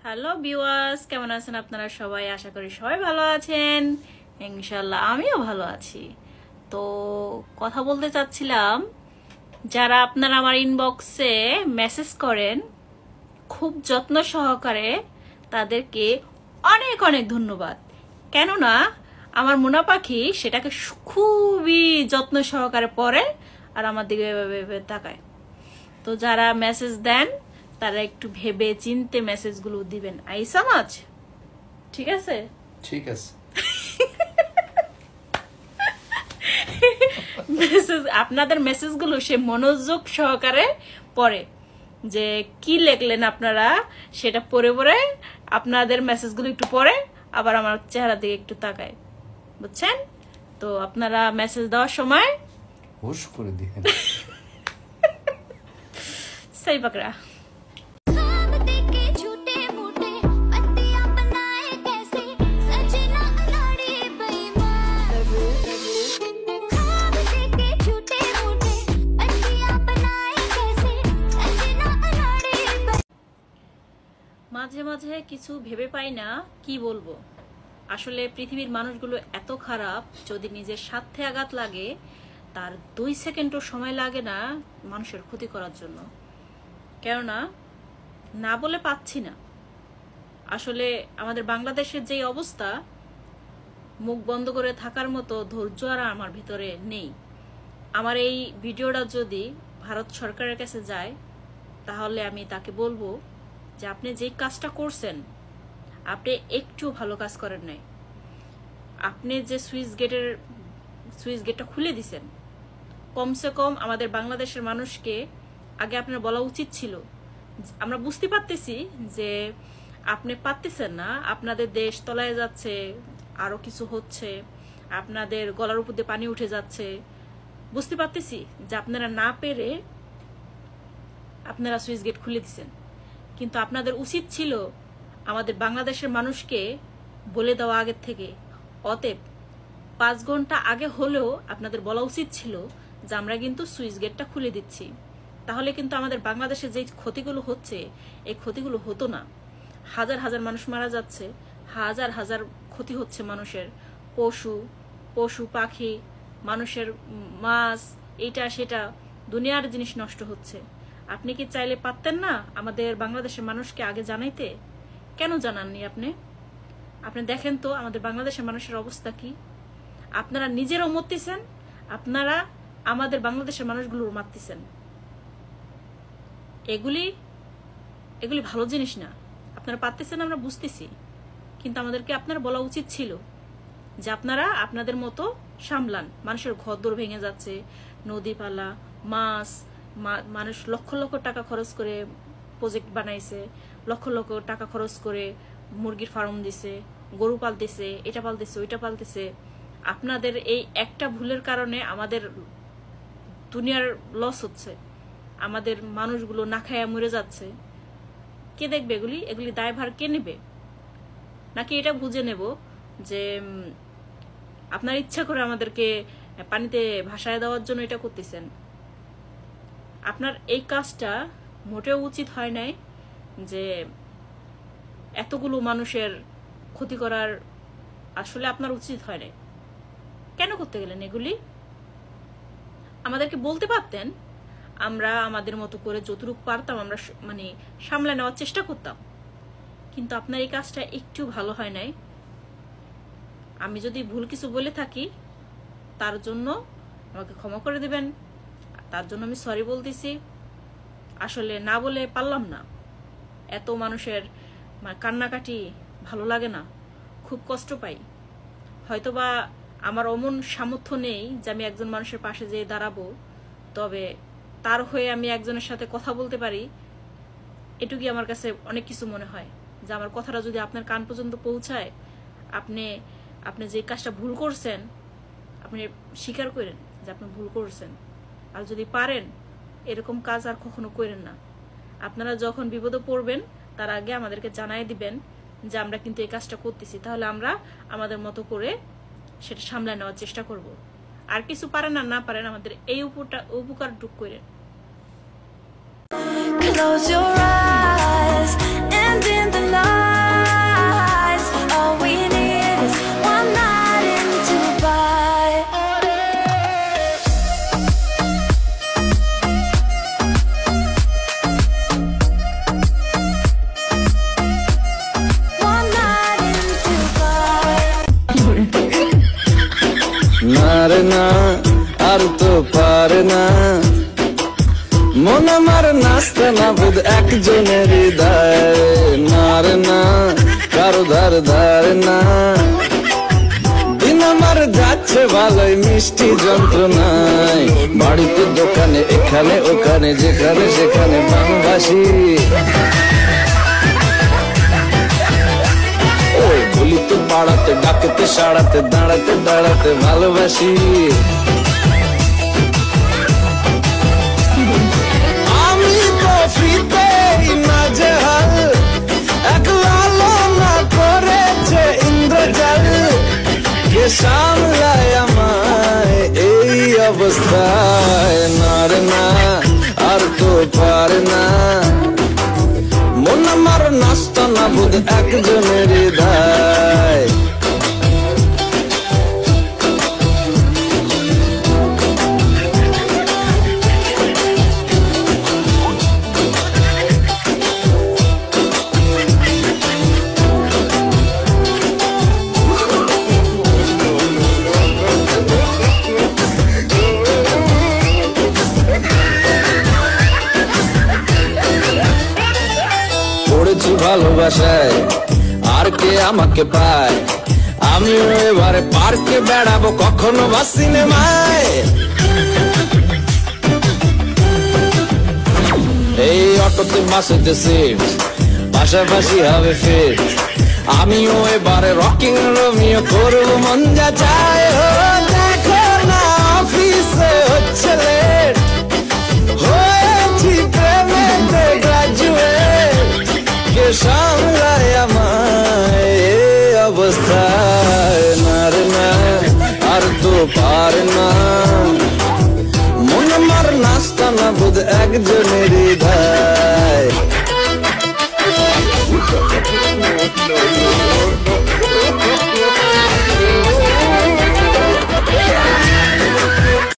Hello viewers, কেমন আছেন আপনারা সবাই? আশা করি সবাই ভালো আছেন। ইনশাল্লাহ আমিও ভালো আছি। তো কথা বলতে চাচ্ছিলাম, যারা আপনারা আমার ইনবক্সে মেসেজ করেন খুব যত্ন সহকারে, তাদেরকে অনেক অনেক ধন্যবাদ। কেননা আমার মোনা পাখি সেটাকে খুবই যত্ন সহকারে পড়ে আর আমার দিকে এভাবে তাকায়। তো যারা মেসেজ দেন তারা একটু ভেবে চিনতে মেসেজগুলো দিবেন। আই সমাজ ঠিক আছে? ঠিক আছে। আপনাদের মেসেজগুলো সে মনোযোগ সহকারে পড়ে, যে কি লিখলেন আপনারা সেটা পড়ে পড়ে আপনাদের মেসেজগুলো একটু পড়ে আবার আমার চেহারা দিকে একটু তাকায়, বুঝছেন? তো আপনারা মেসেজ দেওয়ার সময় হুশ করে দিবেন। সেই পাকড়া। মাঝে মাঝে কিছু ভেবে পাই না কি বলবো। আসলে পৃথিবীর মানুষগুলো এত খারাপ, যদি নিজের স্বার্থে আঘাত লাগে তার 2 সেকেন্ডও সময় লাগে না মানুষের ক্ষতি করার জন্য। কেননা না বলে পাচ্ছি না। আসলে আমাদের বাংলাদেশের যেই অবস্থা, মুখ বন্ধ করে থাকার মতো ধৈর্য আর আমার ভিতরে নেই। আমার এই ভিডিওটা যদি ভারত সরকারের কাছে যায় তাহলে আমি তাকে বলবো যে আপনি যে কাজটা করছেন আপনি একটু ভালো কাজ করেন নাই। আপনি যে সুইচ গেটটা খুলে দিছেন, কমসে কম আমাদের বাংলাদেশের মানুষকে আগে আপনার বলা উচিত ছিল। আমরা বুঝতে পারতেছি যে আপনি পারতেছেন না, আপনাদের দেশ তলায় যাচ্ছে, আরো কিছু হচ্ছে, আপনাদের গলার উপর দিয়ে পানি উঠে যাচ্ছে, বুঝতে পারতেছি যে আপনারা না পেরে আপনারা সুইচ গেট খুলে দিছেন। কিন্তু আপনাদের উচিত ছিল আমাদের বাংলাদেশের মানুষকে বলে দেওয়া আগের থেকে। অতএব 5 ঘন্টা আগে হলেও আপনাদের বলা উচিত ছিল যে আমরা কিন্তু সুইচ গেটটা খুলে দিচ্ছি। তাহলে কিন্তু আমাদের বাংলাদেশে যে ক্ষতিগুলো হচ্ছে এই ক্ষতিগুলো হতো না। হাজার হাজার মানুষ মারা যাচ্ছে, হাজার হাজার ক্ষতি হচ্ছে মানুষের, পশু পাখি, মানুষের মাছ, এইটা সেটা দুনিয়ার জিনিস নষ্ট হচ্ছে। আপনি কি চাইলে পারতেন না আমাদের বাংলাদেশের মানুষকে আগে জানাইতে? কেন জানাননি আপনি? আপনি দেখেন তো আমাদের বাংলাদেশের মানুষের অবস্থা কি। আপনারা নিজেরাও মরতেছেন, আপনারা আমাদের বাংলাদেশের মানুষগুলোর মারতেছেন। এগুলি ভালো জিনিস না। আপনারা পারতেছেন, আমরা বুঝতেছি, কিন্তু আমাদেরকে আপনারা বলা উচিত ছিল যে আপনারা আপনাদের মতো সামলান। মানুষের ঘরদোর ভেঙে যাচ্ছে, নদী পালা, মাছ, মানুষ লক্ষ লক্ষ টাকা খরচ করে প্রজেক্ট বানাইছে, লক্ষ লক্ষ টাকা খরচ করে মুরগির ফার্ম দিছে, গরু পালতেছে, এটা পালতেছে, ওইটা পালতেছে। আপনাদের এই একটা ভুলের কারণে আমাদের দুনিয়ার লস হচ্ছে, আমাদের মানুষগুলো না খায়া মরে যাচ্ছে। কে দেখবে এগুলি দায়ভার কে নেবে? নাকি এটা বুঝে নেব যে আপনার ইচ্ছা করে আমাদেরকে পানিতে ভাসায় দেওয়ার জন্য এটা করতেছেন? আপনার এই কাজটা মোটেও উচিত হয় নাই, যে এতগুলো মানুষের ক্ষতি করার আসলে আপনার উচিত হয় নাই। কেন করতে গেলেন এগুলি? আমাদেরকে বলতে পারতেন, আমরা আমাদের মতো করে যতটুকু পারতাম আমরা সামলে নেওয়ার চেষ্টা করতাম। কিন্তু আপনার এই কাজটা একটু ভালো হয় নাই। আমি যদি ভুল কিছু বলে থাকি তার জন্য আমাকে ক্ষমা করে দিবেন, তার জন্য আমি সরি বলতেছি। আসলে না বলে পারলাম না। এত মানুষের কান্নাকাটি ভালো লাগে না, খুব কষ্ট পাই। হয়তোবা আমার অমন সামর্থ্য নেই যে আমি একজন মানুষের পাশে যেয়ে দাঁড়াবো, তবে তার হয়ে আমি একজনের সাথে কথা বলতে পারি, এটুকুই আমার কাছে অনেক কিছু মনে হয়। যে আমার কথাটা যদি আপনার কান পর্যন্ত পৌঁছায়, আপনি যে কাজটা ভুল করছেন আপনি স্বীকার করেন যে আপনি ভুল করছেন। আর যদি পারেন এরকম কাজ আর কখনো করেন না। আপনারা যখন বিপদে পড়বেন তার আগে আমাদেরকে জানাই দিবেন যে আমরা কিন্তু এই কাজটা করতেছি, তাহলে আমরা আমাদের মতো করে সেটা সামলে নেওয়ার চেষ্টা করব। আর কিছু পারেন আর না পারেন আমাদের এই উপকার টুক করেন। Close your eyes and in the night একজনের হৃদয়, না রে না কারো ধার ধার না। দিন আমার যাচ্ছে ভালোই মিষ্টি যন্ত্রণায়, বাড়িতে দোকানে এখানে ওখানে যেখানে সেখানে বাংলাবাসী। ওই গলিতে পাড়াতে ডাকতে সাড়াতে দাঁড়াতে দাঁড়াতে ভালোবাসি। আমি তো ফ্রিতেই নাজেহাল, একলা না করেছে ইন্দ্রজাল। কে সামলায় আমায় এই অবস্থায়, না রে না আর তো পারে না। মন আমার নাস্তা না বুধ একজনের হৃদয়। পড়েছি ভালোবাসায় আর কে আমাকে পায়, আমিও এবারে পার্কে বেড়াবো কখনো বা সিনেমায়। এই অটোতে বাসেতে সিট পাশাপাশি হবে ফিট, আমিও এবারে রকিং রোমিও করবো মন যা চায়। দেখো না অফিসে হচ্ছে লেট, হয়েছি প্রেমেতে গ্রাজুয়েট। কে সামলায় আমায় এই অবস্থায়, না রে না আর তো পারে না। মন আমার নাস্তা না বুধ একজনের হৃদয়।